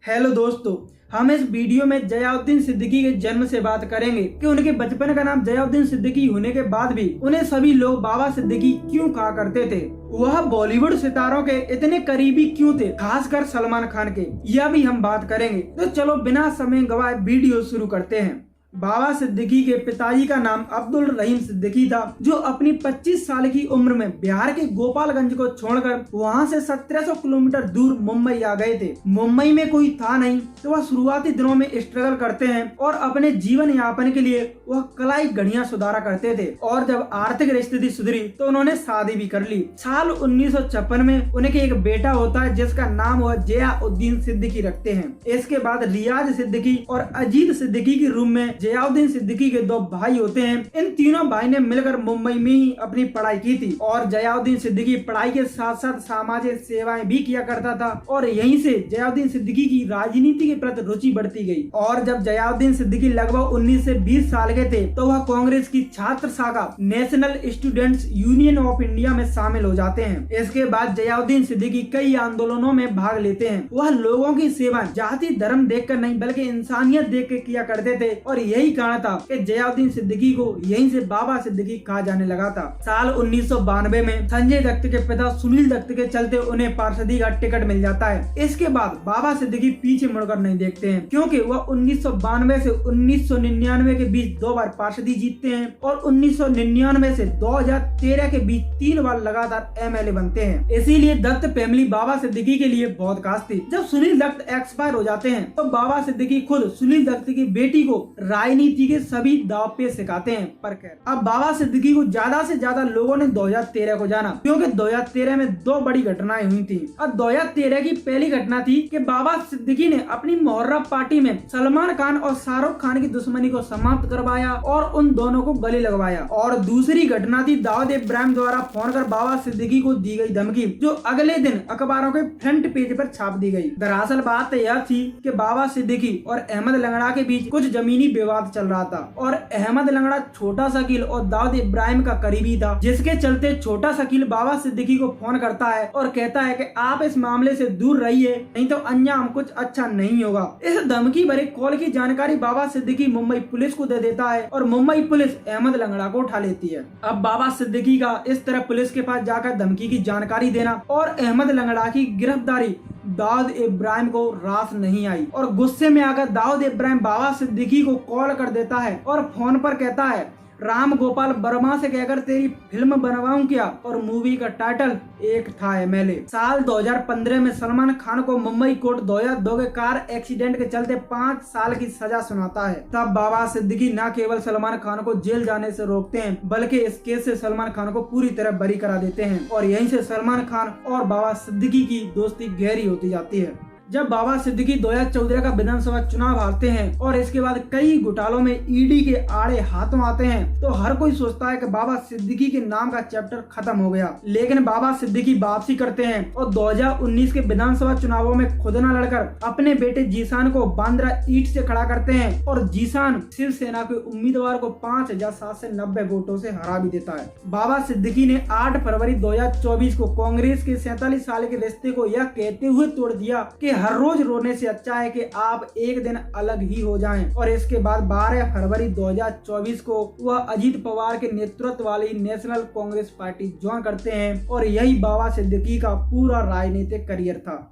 Hello दोस्तों, हम इस वीडियो में जयाउद्दीन सिद्दीकी के जन्म से बात करेंगे कि उनके बचपन का नाम जयाउद्दीन सिद्दीकी होने के बाद भी उन्हें सभी लोग बाबा सिद्दीकी क्यों कहा करते थे। वह बॉलीवुड सितारों के इतने करीबी क्यों थे, खासकर सलमान खान के, यह भी हम बात करेंगे। तो चलो बिना समय गवाए वीडियो शुरू करते हैं। बाबा सिद्दीकी के पिताजी का नाम अब्दुल रहीम सिद्दीकी था, जो अपनी 25 साल की उम्र में बिहार के गोपालगंज को छोड़कर वहां से 1700 किलोमीटर दूर मुंबई आ गए थे। मुंबई में कोई था नहीं, तो वह शुरुआती दिनों में स्ट्रगल करते हैं और अपने जीवन यापन के लिए वह कलाई घड़ियां सुधारा करते थे। और जब आर्थिक स्थिति सुधरी तो उन्होंने शादी भी कर ली। साल 1956 में उनके एक बेटा होता है, जिसका नाम वह जयाउद्दीन सिद्दीकी रखते हैं। इसके बाद रियाज सिद्दीकी और अजीत सिद्दीकी के रूम में जयाउद्दीन सिद्दीकी के दो भाई होते हैं। इन तीनों भाई ने मिलकर मुंबई में ही अपनी पढ़ाई की थी और जयाउद्दीन सिद्दीकी पढ़ाई के साथ साथ सामाजिक सेवाएं भी किया करता था। और यहीं से जयाउद्दीन सिद्दीकी की राजनीति के प्रति रुचि बढ़ती गई। और जब जयाउद्दीन सिद्दीकी लगभग 19 से 20 साल के थे तो वह कांग्रेस की छात्र शाखा national students union of India में शामिल हो जाते हैं। इसके बाद जयाउद्दीन सिद्दीकी कई आंदोलनों में भाग लेते हैं। वह लोगों की सेवा जाति धर्म देखकर नहीं बल्कि इंसानियत देख कर किया करते थे। और यही कारण था कि जयाउद्दीन सिद्दीकी को यहीं से बाबा सिद्दीकी कहा जाने लगा था। साल 1992 में संजय दत्त के पिता सुनील दत्त के चलते उन्हें पार्षदी का टिकट मिल जाता है। इसके बाद बाबा सिद्दीकी पीछे मुड़कर नहीं देखते हैं, क्योंकि वह 1992 से 1999 के बीच 2 बार पार्षदी जीतते हैं और 1999 से 2013 के बीच 3 बार लगातार MLA बनते हैं। इसीलिए दत्त फैमिली बाबा सिद्दीकी के लिए बहुत खास थी। जब सुनील दत्त एक्सपायर हो जाते हैं तो बाबा सिद्दीकी खुद सुनील दत्त की बेटी को राजनीति के सभी दाव पे सिखाते हैं। पर अब बाबा सिद्दीकी को ज्यादा से ज्यादा लोगों ने 2013 को जाना, क्योंकि 2013 में 2 बड़ी घटनाएं हुई थी। और 2013 की पहली घटना थी कि बाबा सिद्दीकी ने अपनी मुहर्रम पार्टी में सलमान खान और शाहरुख खान की दुश्मनी को समाप्त करवाया और उन दोनों को गले लगवाया। और दूसरी घटना थी दाऊद इब्राहिम द्वारा फोन कर बाबा सिद्दीकी को दी गई धमकी, जो अगले दिन अखबारों के फ्रंट पेज पर छाप दी गई। दरअसल बात यह थी कि बाबा सिद्दीकी और अहमद लंगड़ा के बीच कुछ जमीनी विवाद चल रहा था और अहमद लंगड़ा छोटा शकील और दाऊद इब्राहिम का करीबी था, जिसके चलते छोटा शकील बाबा सिद्दीकी को फोन करता है और कहता है कि आप इस मामले से दूर रहिए, नहीं तो अंजाम कुछ अच्छा नहीं होगा। इस धमकी भरे कॉल की जानकारी बाबा सिद्दीकी मुंबई पुलिस को दे देता है और मुंबई पुलिस अहमद लंगड़ा को उठा लेती है। अब बाबा सिद्दीकी का इस तरह पुलिस के पास जाकर धमकी की जानकारी देना और अहमद लंगड़ा की गिरफ्तारी दाऊद इब्राहिम को रास नहीं आई और गुस्से में आकर दाऊद इब्राहिम बाबा सिद्दीकी को कॉल कर देता है और फोन पर कहता है, राम गोपाल वर्मा से कहकर तेरी फिल्म बनवाऊं क्या। और मूवी का टाइटल एक था MLA। साल 2015 में सलमान खान को मुंबई कोर्ट 2002 के कार एक्सीडेंट के चलते 5 साल की सजा सुनाता है। तब बाबा सिद्दीकी न केवल सलमान खान को जेल जाने से रोकते हैं, बल्कि इस केस से सलमान खान को पूरी तरह बरी करा देते हैं और यहीं से सलमान खान और बाबा सिद्दीकी की दोस्ती गहरी होती जाती है। जब बाबा सिद्दीकी 2014 का विधानसभा चुनाव हारते हैं और इसके बाद कई घोटालों में ED के आड़े हाथों आते हैं, तो हर कोई सोचता है कि बाबा सिद्दीकी के नाम का चैप्टर खत्म हो गया। लेकिन बाबा सिद्दीकी वापसी करते हैं और 2019 के विधानसभा चुनावों में खुद न लड़कर अपने बेटे जीशान को बांद्रा ईंट से खड़ा करते हैं और जीशान शिवसेना के उम्मीदवार को 5790 वोटों से हरा भी देता है। बाबा सिद्दीकी ने 8 फरवरी 2024 को कांग्रेस के 47 साल के रिश्ते को यह कहते हुए तोड़ दिया कि हर रोज रोने से अच्छा है कि आप एक दिन अलग ही हो जाएं। और इसके बाद 12 फरवरी 2024 को वह अजीत पवार के नेतृत्व वाली नेशनल कांग्रेस पार्टी ज्वाइन करते हैं और यही बाबा सिद्दीकी का पूरा राजनीतिक करियर था।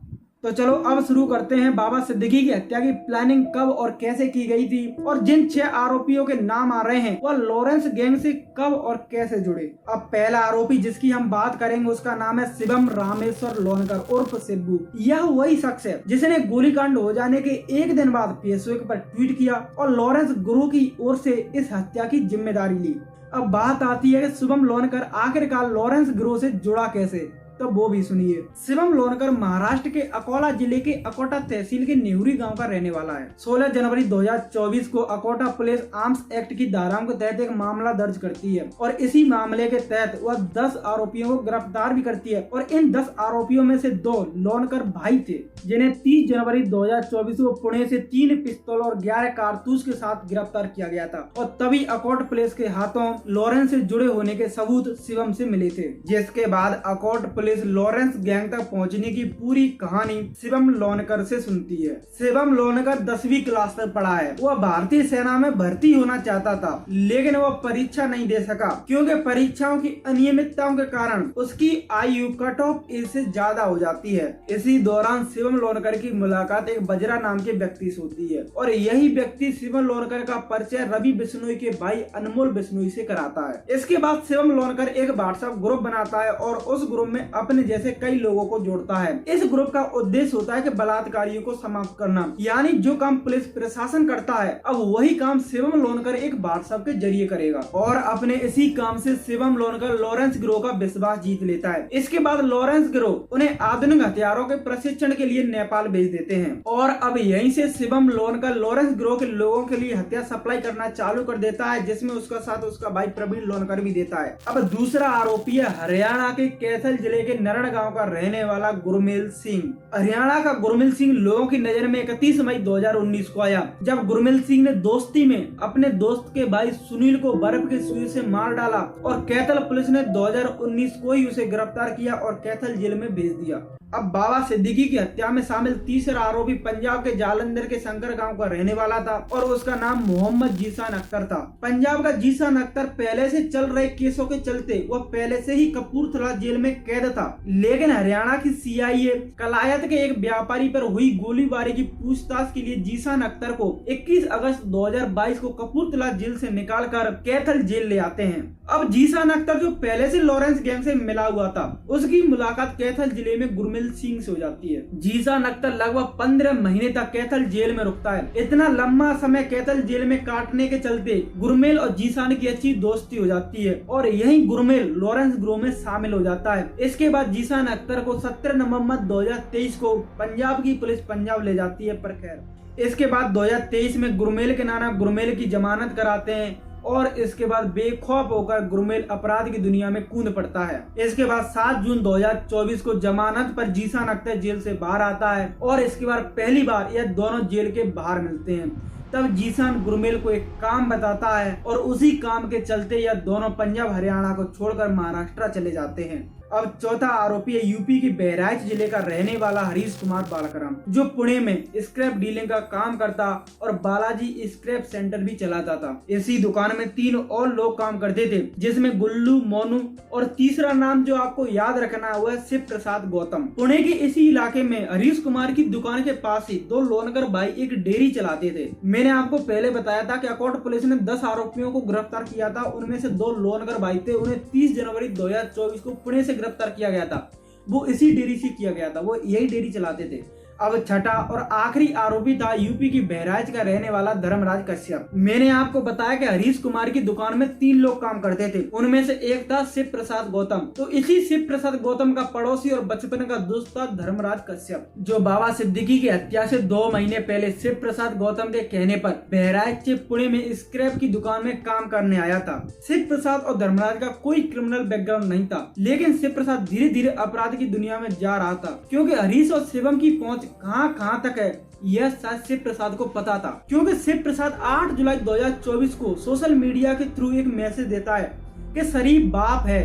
तो चलो अब शुरू करते हैं। बाबा सिद्दीकी की हत्या की प्लानिंग कब और कैसे की गई थी और जिन 6 आरोपियों के नाम आ रहे हैं वह लॉरेंस गैंग से कब और कैसे जुड़े। अब पहला आरोपी जिसकी हम बात करेंगे उसका नाम है शिवम रामेश्वर लोनकर उर्फ सिब्बू। यह वही शख्स है जिसने गोलीकांड हो जाने के एक दिन बाद फेसबुक पर ट्वीट किया और लॉरेंस गुरु की ओर से इस हत्या की जिम्मेदारी ली। अब बात आती है कि शिवम लोनकर आखिरकार लॉरेंस गुरु से जुड़ा कैसे, तो वो भी सुनिए। शिवम लोनकर महाराष्ट्र के अकोला जिले के अकोटा तहसील के नेहुरी गांव का रहने वाला है। 16 जनवरी 2024 को अकोटा पुलिस आर्म्स एक्ट की धाराओं के तहत एक मामला दर्ज करती है और इसी मामले के तहत वह 10 आरोपियों को गिरफ्तार भी करती है और इन 10 आरोपियों में से 2 लोनकर भाई थे, जिन्हें 30 जनवरी 2024 को पुणे से 3 पिस्तौल और 11 कारतूस के साथ गिरफ्तार किया गया था। और तभी अकोट पुलिस के हाथों लॉरेंस से जुड़े होने के सबूत शिवम से मिले थे, जिसके बाद अकोट पुलिस लॉरेंस गैंग तक पहुंचने की पूरी कहानी शिवम लोनकर से सुनती है। शिवम लोनकर 10वीं क्लास तक पढ़ा है। वह भारतीय सेना में भर्ती होना चाहता था, लेकिन वह परीक्षा नहीं दे सका क्योंकि परीक्षाओं की अनियमितताओं के कारण उसकी आयु कट ऑफ एज से ज्यादा हो जाती है। इसी दौरान शिवम लोनकर की मुलाकात एक बजरा नाम के व्यक्ति से होती है और यही व्यक्ति शिवम लोनकर का परिचय रवि बिश्नोई के भाई अनमोल बिश्नोई से कराता है। इसके बाद शिवम लोनकर एक व्हाट्सएप ग्रुप बनाता है और उस ग्रुप में अपने जैसे कई लोगों को जोड़ता है। इस ग्रुप का उद्देश्य होता है कि बलात्कारियों को समाप्त करना, यानी जो काम पुलिस प्रशासन करता है अब वही काम शिवम लोनकर एक व्हाट्सएप के जरिए करेगा और अपने इसी काम से शिवम लोनकर लॉरेंस गिरोह का विश्वास जीत लेता है। इसके बाद लॉरेंस गिरोह उन्हें आधुनिक हथियारों के प्रशिक्षण के लिए नेपाल भेज देते हैं और अब यहीं से शिवम लोनकर लॉरेंस गिरोह के लोगों के लिए हथियार सप्लाई करना चालू कर देता है, जिसमें उसका साथ उसका भाई प्रवीण लोनकर भी देता है। अब दूसरा आरोपी है हरियाणा के कैथल जिले के नरण गांव का रहने वाला गुरमेल सिंह। हरियाणा का गुरमेल सिंह लोगों की नजर में 31 मई 2019 को आया, जब गुरमेल सिंह ने दोस्ती में अपने दोस्त के भाई सुनील को बर्फ के सुई से मार डाला और कैथल पुलिस ने 2019 को ही उसे गिरफ्तार किया और कैथल जेल में भेज दिया। अब बाबा सिद्दीकी की हत्या में शामिल तीसरा आरोपी पंजाब के जालंधर के शंकर गांव का रहने वाला था और उसका नाम मोहम्मद जीशान अख्तर था। पंजाब का जीशान अख्तर पहले से चल रहे केसों के चलते वह पहले से ही कपूरथला जेल में कैद था, लेकिन हरियाणा की CIA कलायत के एक व्यापारी पर हुई गोलीबारी की पूछताछ के लिए जीशान अख्तर को 21 अगस्त 2022 को कपूरथला जेल से निकालकर कैथल जेल ले आते हैं। अब जीशान अख्तर जो पहले से लॉरेंस गैंग से मिला हुआ था, उसकी मुलाकात कैथल जिले में गुरमेल सिंह से हो जाती है। जीशान अख्तर लगभग 15 महीने तक कैथल जेल में रुकता है। इतना लंबा समय कैथल जेल में काटने के चलते गुरमेल और जीशान की अच्छी दोस्ती हो जाती है और यही गुरमेल लॉरेंस गिरोह में शामिल हो जाता है। इसके बाद जीशान अख्तर को 17 नवंबर 2023 को पंजाब की पुलिस पंजाब ले जाती है, पर खैर इसके बाद 2023 में गुरमेल के नाना गुरमेल की जमानत कराते हैं और इसके बाद बेखौफ होकर गुरमेल अपराध की दुनिया में कूद पड़ता है। इसके बाद 7 जून 2024 को जमानत पर जीशान अख्तर जेल से बाहर आता है और इसके बाद पहली बार यह दोनों जेल के बाहर मिलते हैं। तब जीशान गुरमेल को एक काम बताता है और उसी काम के चलते यह दोनों पंजाब हरियाणा को छोड़कर महाराष्ट्र चले जाते हैं। अब चौथा आरोपी है यूपी के बहराइच जिले का रहने वाला हरीश कुमार बालकराम, जो पुणे में स्क्रैप डीलिंग का काम करता और बालाजी स्क्रैप सेंटर भी चलाता था। इसी दुकान में 3 और लोग काम करते थे, जिसमें गुल्लू, मोनू और तीसरा नाम जो आपको याद रखना हुआ है शिव प्रसाद गौतम। पुणे के इसी इलाके में हरीश कुमार की दुकान के पास ही 2 लोनकर भाई एक डेयरी चलाते थे। मैंने आपको पहले बताया था कि अकोट पुलिस ने 10 आरोपियों को गिरफ्तार किया था, उनमें से 2 लोनकर भाई थे। उन्हें 30 जनवरी 2024 को पुणे से गिरफ्तार किया गया था। वो इसी डेयरी से किया गया था, वो यही डेयरी चलाते थे। अब छठा और आखिरी आरोपी था यूपी की बहराइच का रहने वाला धर्मराज कश्यप। मैंने आपको बताया कि हरीश कुमार की दुकान में 3 लोग काम करते थे, उनमें से एक था शिव प्रसाद गौतम। तो इसी शिव प्रसाद गौतम का पड़ोसी और बचपन का दोस्त था धर्मराज कश्यप, जो बाबा सिद्दीकी की हत्या से 2 महीने पहले शिव प्रसाद गौतम के कहने पर बहराइच से पुणे में स्क्रैप की दुकान में काम करने आया था। शिव प्रसाद और धर्मराज का कोई क्रिमिनल बैकग्राउंड नहीं था, लेकिन शिव प्रसाद धीरे धीरे अपराध की दुनिया में जा रहा था, क्योंकि हरीश और शिवम की पहुंच कहां तक है यह शायद शिव प्रसाद को पता था। क्योंकि शिव प्रसाद 8 जुलाई 2024 को सोशल मीडिया के थ्रू एक मैसेज देता है कि शरीफ बाप है,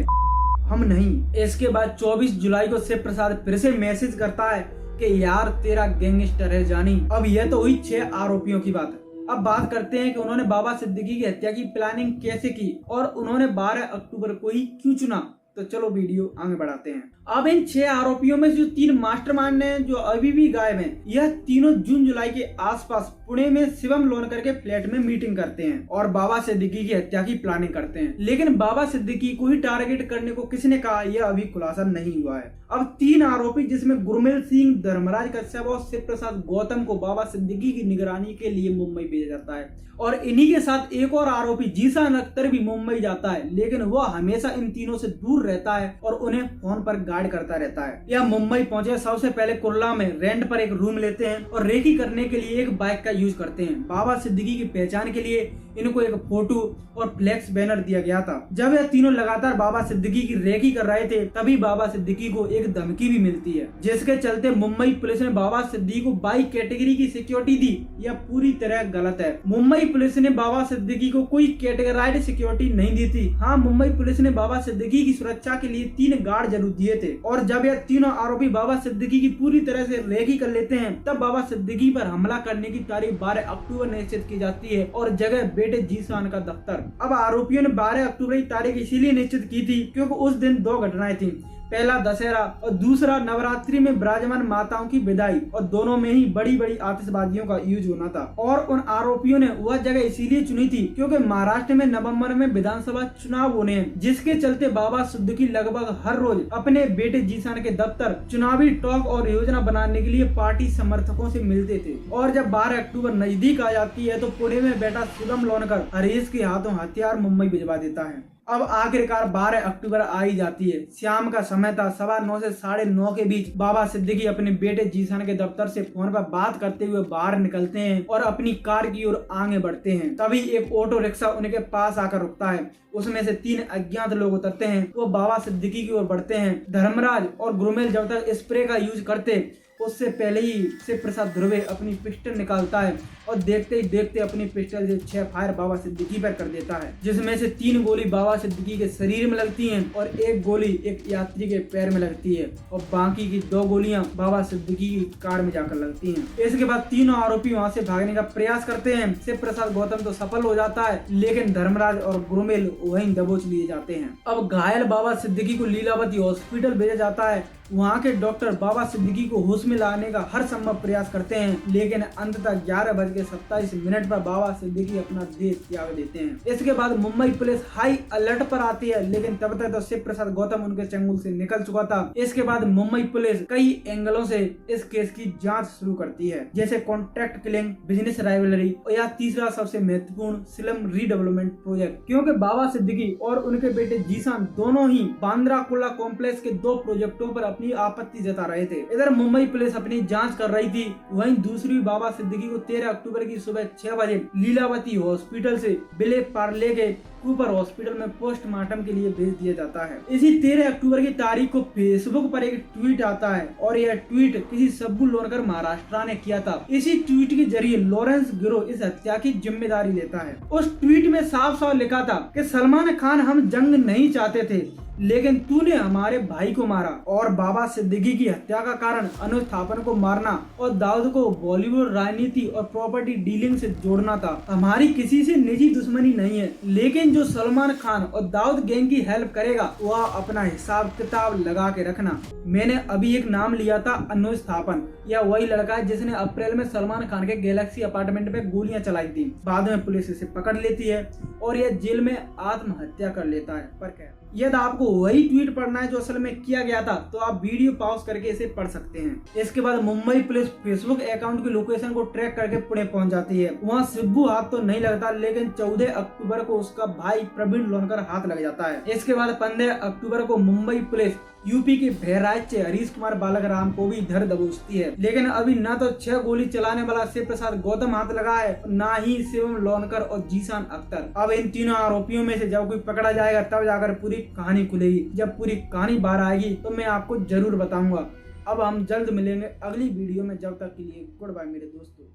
हम नहीं। इसके बाद 24 जुलाई को शिव प्रसाद फिर से मैसेज करता है कि यार तेरा गैंगस्टर है जानी। अब यह तो हुई 6 आरोपियों की बात। अब बात करते हैं कि उन्होंने बाबा सिद्दीकी की हत्या की प्लानिंग कैसे की और उन्होंने 12 अक्टूबर को ही क्यों चुना। तो चलो वीडियो आगे बढ़ाते हैं। अब इन 6 आरोपियों में जो 3 मास्टरमाइंड हैं जो अभी भी गायब हैं, यह तीनों जून जुलाई के आसपास पुणे में शिवम लोनकर के फ्लैट में मीटिंग करते हैं और बाबा सिद्दीकी की हत्या की प्लानिंग करते हैं। लेकिन बाबा सिद्दीकी को ही टारगेट करने को किसने कहा यह अभी खुलासा नहीं हुआ है। अब 3 आरोपी जिसमें गुरमेल सिंह, धर्मराज कश्यप और शिव प्रसाद गौतम को बाबा सिद्दीकी की निगरानी के लिए मुंबई भेजा जाता है और इन्हीं के साथ एक और आरोपी जीशान अख्तर भी मुंबई जाता है, लेकिन वह हमेशा इन तीनों से दूर रहता है और उन्हें फोन पर गाइड करता रहता है। यह मुंबई पहुंचे सबसे पहले कुर्ला में रेंट पर एक रूम लेते हैं और रेकी करने के लिए एक बाइक का यूज करते हैं। बाबा सिद्दीकी की पहचान के लिए इनको एक फोटो और फ्लेक्स बैनर दिया गया था। जब यह तीनों लगातार बाबा सिद्दीकी की रेकी कर रहे थे, तभी बाबा सिद्दीकी को एक धमकी भी मिलती है, जिसके चलते मुंबई पुलिस ने बाबा सिद्दीकी को 22 कैटेगरी की सिक्योरिटी दी। यह पूरी तरह गलत है। मुंबई पुलिस ने बाबा सिद्दीकी को कोई कैटेगराइज्ड सिक्योरिटी नहीं दी थी। हाँ, मुंबई पुलिस ने बाबा सिद्दीकी की सुरक्षा सुरक्षा के लिए 3 गार्ड जरूर दिए थे। और जब यह तीनों आरोपी बाबा सिद्दीकी की पूरी तरह से रेकी कर लेते हैं, तब बाबा सिद्दीकी पर हमला करने की तारीख 12 अक्टूबर निश्चित की जाती है और जगह बेटे जीशान का दफ्तर। अब आरोपियों ने 12 अक्टूबर की तारीख इसीलिए निश्चित की थी क्योंकि उस दिन 2 घटनाएं थी। पहला दशहरा और दूसरा नवरात्रि में विराजमान माताओं की विदाई, और दोनों में ही बड़ी बड़ी आतिशबाजियों का यूज होना था। और उन आरोपियों ने वह जगह इसीलिए चुनी थी क्योंकि महाराष्ट्र में नवंबर में विधानसभा चुनाव होने हैं, जिसके चलते बाबा सिद्दीकी लगभग हर रोज अपने बेटे जीशान के दफ्तर चुनावी टॉक और योजना बनाने के लिए पार्टी समर्थकों से मिलते थे। और जब 12 अक्टूबर नजदीक आ जाती है तो पुणे में बैठा शिवम लोनकर हरीश के हाथों हथियार मुंबई भिजवा देता है। अब आखिरकार 12 अक्टूबर आ ही जाती है। शाम का समय था, 9:15 से 9:30 के बीच बाबा सिद्दीकी अपने बेटे जीशान के दफ्तर से फोन पर बात करते हुए बाहर निकलते हैं और अपनी कार की ओर आगे बढ़ते हैं। तभी एक ऑटो रिक्शा उनके पास आकर रुकता है। उसमें से 3 अज्ञात लोग उतरते हैं। वो बाबा सिद्दीकी की ओर बढ़ते हैं। धर्मराज और गुरुमेल जब तक स्प्रे का यूज करते उससे पहले ही शिव प्रसाद ध्रुवे अपनी पिस्टल निकालता है और देखते ही देखते अपनी पिस्टल से 6 फायर बाबा सिद्दीकी पर कर देता है, जिसमें से 3 गोली बाबा सिद्दीकी के शरीर में लगती हैं और 1 गोली एक यात्री के पैर में लगती है और बाकी की 2 गोलियां बाबा सिद्दीकी की कार में जाकर लगती हैं। इसके बाद तीनों आरोपी वहां से भागने का प्रयास करते हैं। शिव प्रसाद गौतम तो सफल हो जाता है, लेकिन धर्मराज और गुरुमेल वहीं दबोच लिए जाते हैं। अब घायल बाबा सिद्दीकी को लीलावती हॉस्पिटल भेजा जाता है। वहाँ के डॉक्टर बाबा सिद्दीकी को होश में लाने का हर संभव प्रयास करते हैं, लेकिन अंततः 11:27 पर बाबा सिद्दीकी अपना देह त्याग देते हैं। इसके बाद मुंबई पुलिस हाई अलर्ट पर आती है, लेकिन तब तक तो शिव प्रसाद गौतम उनके चंगुल से निकल चुका था। इसके बाद मुंबई पुलिस कई एंगलों से इस केस की जांच शुरू करती है, जैसे कॉन्ट्रैक्ट किलिंग, बिजनेस राइवलरी या तीसरा सबसे महत्वपूर्ण स्लम रीडेवलपमेंट प्रोजेक्ट, क्योंकि बाबा सिद्दीकी और उनके बेटे जीशान दोनों ही बांद्रा कुर्ला कॉम्प्लेक्स के 2 प्रोजेक्टों पर अपनी आपत्ति जता रहे थे। इधर मुंबई पुलिस अपनी जांच कर रही थी, वहीं दूसरी बाबा सिद्दीकी को 13 अक्टूबर की सुबह 6 बजे लीलावती हॉस्पिटल से विले पार्ले के कूपर हॉस्पिटल में पोस्टमार्टम के लिए भेज दिया जाता है। इसी 13 अक्टूबर की तारीख को फेसबुक पर एक ट्वीट आता है और यह ट्वीट किसी सब्बू लोनकर महाराष्ट्र ने किया था। इसी ट्वीट के जरिए लॉरेंस गिरोह इस हत्या की जिम्मेदारी लेता है। उस ट्वीट में साफ साफ लिखा था कि सलमान खान, हम जंग नहीं चाहते थे, लेकिन तूने हमारे भाई को मारा। और बाबा सिद्दीकी की हत्या का कारण अनुज थापन को मारना और दाऊद को बॉलीवुड राजनीति और प्रॉपर्टी डीलिंग से जोड़ना था। हमारी किसी से निजी दुश्मनी नहीं है, लेकिन जो सलमान खान और दाऊद गैंग की हेल्प करेगा वह अपना हिसाब किताब लगा के रखना। मैंने अभी एक नाम लिया था, अनुज थापन। यह वही लड़का है जिसने अप्रैल में सलमान खान के गैलेक्सी अपार्टमेंट में गोलियां चलाई थी। बाद में पुलिस इसे पकड़ लेती है और यह जेल में आत्महत्या कर लेता है। पर क्या यदि आपको वही ट्वीट पढ़ना है जो असल में किया गया था, तो आप वीडियो पॉज करके इसे पढ़ सकते हैं। इसके बाद मुंबई पुलिस फेसबुक अकाउंट की लोकेशन को ट्रैक करके पुणे पहुंच जाती है। वहां सिब्बू हाथ तो नहीं लगता, लेकिन 14 अक्टूबर को उसका भाई प्रवीण लोनकर हाथ लग जाता है। इसके बाद 15 अक्टूबर को मुंबई पुलिस यूपी के बहराइच से हरीश कुमार बालकराम को भी धर दबोचती है, लेकिन अभी न तो 6 गोली चलाने वाला शिव प्रसाद गौतम हाथ लगा है, न ही शिवम लोनकर और जीशान अख्तर। अब इन तीनों आरोपियों में से जब कोई पकड़ा जाएगा तब जाकर पूरी कहानी खुलेगी। जब पूरी कहानी बाहर आएगी तो मैं आपको जरूर बताऊंगा। अब हम जल्द मिलेंगे अगली वीडियो में, जब तक के लिए गुड बाय मेरे दोस्तों।